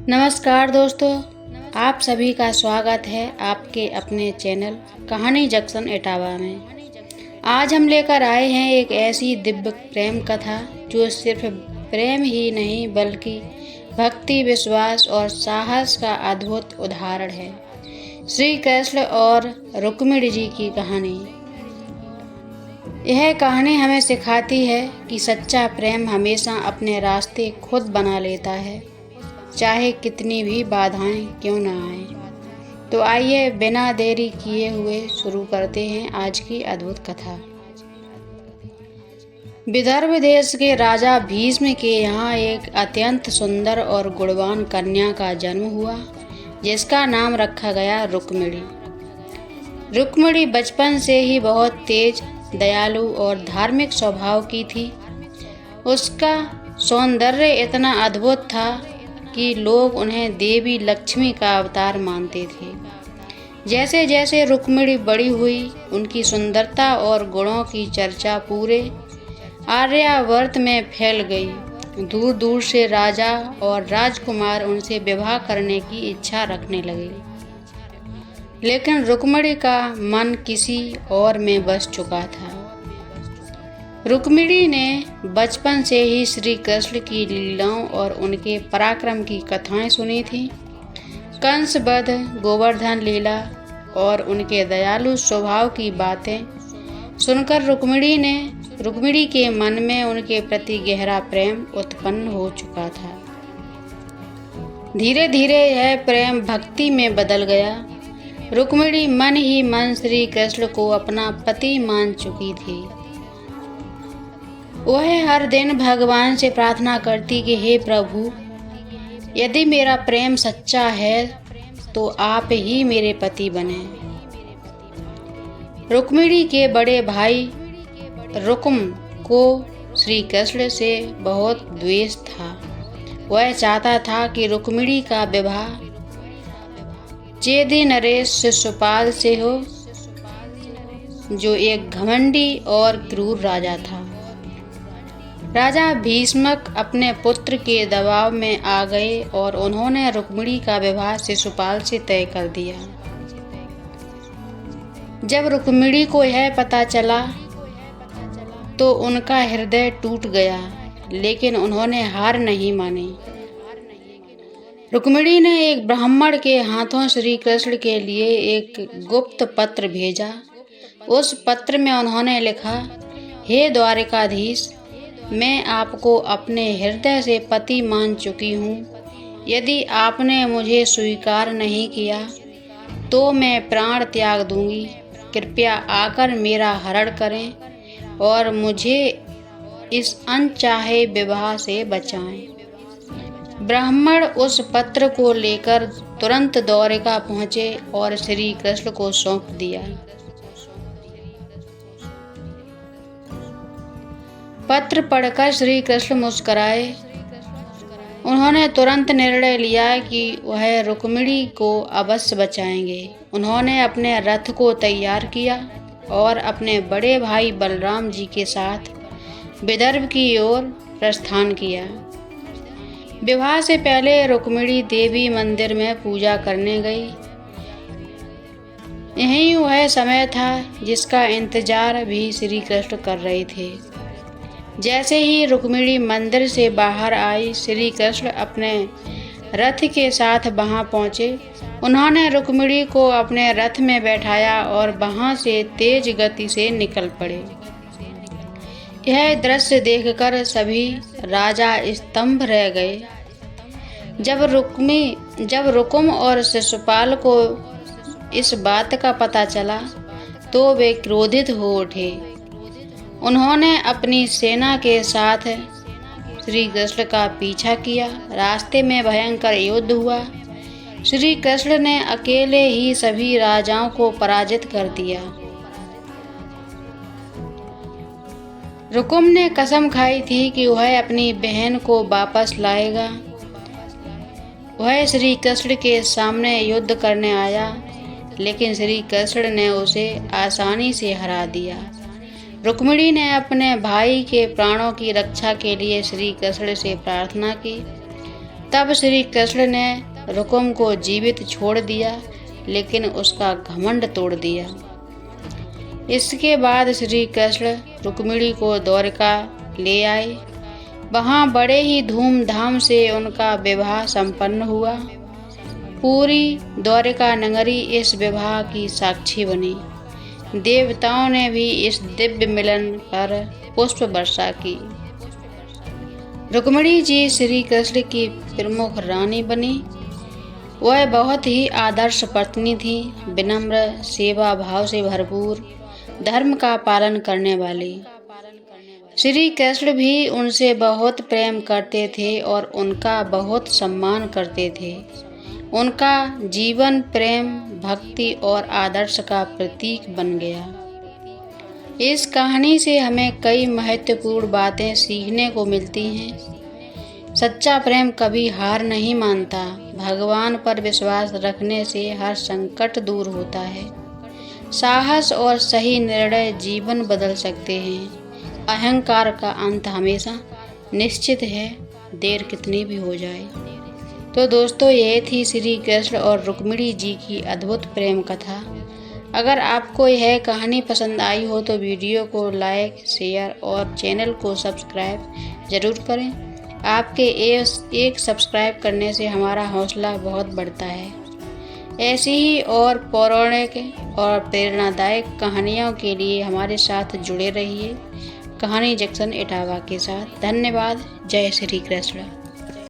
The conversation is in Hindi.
नमस्कार दोस्तों, आप सभी का स्वागत है आपके अपने चैनल कहानी जंक्शन इटावा में। आज हम लेकर आए हैं एक ऐसी दिव्य प्रेम कथा जो सिर्फ प्रेम ही नहीं बल्कि भक्ति, विश्वास और साहस का अद्भुत उदाहरण है। श्री कृष्ण और रुक्मिणी जी की कहानी। यह कहानी हमें सिखाती है कि सच्चा प्रेम हमेशा अपने रास्ते खुद बना लेता है, चाहे कितनी भी बाधाएं क्यों ना आए। तो आइए बिना देरी किए हुए शुरू करते हैं आज की अद्भुत कथा। विदर्भ देश के राजा भीष्म के यहाँ एक अत्यंत सुंदर और गुणवान कन्या का जन्म हुआ, जिसका नाम रखा गया रुक्मिणी। रुक्मिणी बचपन से ही बहुत तेज, दयालु और धार्मिक स्वभाव की थी। उसका सौंदर्य इतना अद्भुत था कि लोग उन्हें देवी लक्ष्मी का अवतार मानते थे। जैसे जैसे रुक्मिणी बड़ी हुई, उनकी सुंदरता और गुणों की चर्चा पूरे आर्यावर्त में फैल गई। दूर दूर से राजा और राजकुमार उनसे विवाह करने की इच्छा रखने लगे, लेकिन रुक्मिणी का मन किसी और में बस चुका था। रुक्मिणी ने बचपन से ही श्री कृष्ण की लीलाओं और उनके पराक्रम की कथाएं सुनी थी। कंस वध, गोवर्धन लीला और उनके दयालु स्वभाव की बातें सुनकर रुक्मिणी के मन में उनके प्रति गहरा प्रेम उत्पन्न हो चुका था। धीरे धीरे यह प्रेम भक्ति में बदल गया। रुक्मिणी मन ही मन श्री कृष्ण को अपना पति मान चुकी थी। वह हर दिन भगवान से प्रार्थना करती कि हे प्रभु, यदि मेरा प्रेम सच्चा है तो आप ही मेरे पति बने। रुक्मिणी के बड़े भाई रुकुम को श्री कृष्ण से बहुत द्वेष था। वह चाहता था कि रुक्मिणी का विवाह चेदि नरेश शिशुपाल से हो, जो एक घमंडी और क्रूर राजा था। राजा भीष्मक अपने पुत्र के दबाव में आ गए और उन्होंने रुक्मिणी का विवाह शिशुपाल से तय कर दिया। जब रुक्मिणी को यह पता चला तो उनका हृदय टूट गया, लेकिन उन्होंने हार नहीं मानी। रुक्मिणी ने एक ब्राह्मण के हाथों श्री कृष्ण के लिए एक गुप्त पत्र भेजा। उस पत्र में उन्होंने लिखा, हे द्वारिकाधीश, मैं आपको अपने हृदय से पति मान चुकी हूँ। यदि आपने मुझे स्वीकार नहीं किया तो मैं प्राण त्याग दूंगी। कृपया आकर मेरा हरण करें और मुझे इस अनचाहे विवाह से बचाएं। ब्राह्मण उस पत्र को लेकर तुरंत द्वारिका पहुँचे और श्री कृष्ण को सौंप दिया। पत्र पढ़कर श्री कृष्ण मुस्कुराए। उन्होंने तुरंत निर्णय लिया कि वह रुक्मिणी को अवश्य बचाएंगे। उन्होंने अपने रथ को तैयार किया और अपने बड़े भाई बलराम जी के साथ विदर्भ की ओर प्रस्थान किया। विवाह से पहले रुक्मिणी देवी मंदिर में पूजा करने गई। यही वह समय था जिसका इंतजार भी श्री कृष्ण कर रहे थे। जैसे ही रुक्मिणी मंदिर से बाहर आई, श्री कृष्ण अपने रथ के साथ वहां पहुंचे। उन्होंने रुक्मिणी को अपने रथ में बैठाया और वहां से तेज गति से निकल पड़े। यह दृश्य देखकर सभी राजा स्तंभ रह गए। जब रुकुम और शिशुपाल को इस बात का पता चला तो वे क्रोधित हो उठे। उन्होंने अपनी सेना के साथ श्री कृष्ण का पीछा किया। रास्ते में भयंकर युद्ध हुआ। श्री कृष्ण ने अकेले ही सभी राजाओं को पराजित कर दिया। रुकुम ने कसम खाई थी कि वह अपनी बहन को वापस लाएगा। वह श्री कृष्ण के सामने युद्ध करने आया, लेकिन श्री कृष्ण ने उसे आसानी से हरा दिया। रुक्मिणी ने अपने भाई के प्राणों की रक्षा के लिए श्री कृष्ण से प्रार्थना की। तब श्री कृष्ण ने रुकुम को जीवित छोड़ दिया, लेकिन उसका घमंड तोड़ दिया। इसके बाद श्री कृष्ण रुक्मिणी को द्वारका ले आए। वहाँ बड़े ही धूमधाम से उनका विवाह संपन्न हुआ। पूरी द्वारका नगरी इस विवाह की साक्षी बनी। देवताओं ने भी इस दिव्य मिलन पर पुष्प वर्षा की। रुक्मिणी जी श्री कृष्ण की प्रमुख रानी बनी। वह बहुत ही आदर्श पत्नी थी, विनम्र, सेवा भाव से भरपूर, धर्म का पालन करने वाली। श्री कृष्ण भी उनसे बहुत प्रेम करते थे और उनका बहुत सम्मान करते थे। उनका जीवन प्रेम, भक्ति और आदर्श का प्रतीक बन गया। इस कहानी से हमें कई महत्वपूर्ण बातें सीखने को मिलती हैं। सच्चा प्रेम कभी हार नहीं मानता। भगवान पर विश्वास रखने से हर संकट दूर होता है। साहस और सही निर्णय जीवन बदल सकते हैं। अहंकार का अंत हमेशा निश्चित है, देर कितनी भी हो जाए। तो दोस्तों, यह थी श्री कृष्ण और रुक्मिणी जी की अद्भुत प्रेम कथा। अगर आपको यह कहानी पसंद आई हो तो वीडियो को लाइक, शेयर और चैनल को सब्सक्राइब ज़रूर करें। आपके एक सब्सक्राइब करने से हमारा हौसला बहुत बढ़ता है। ऐसी ही और पौराणिक और प्रेरणादायक कहानियों के लिए हमारे साथ जुड़े रहिए कहानी जंक्शन इटावा के साथ। धन्यवाद। जय श्री कृष्ण।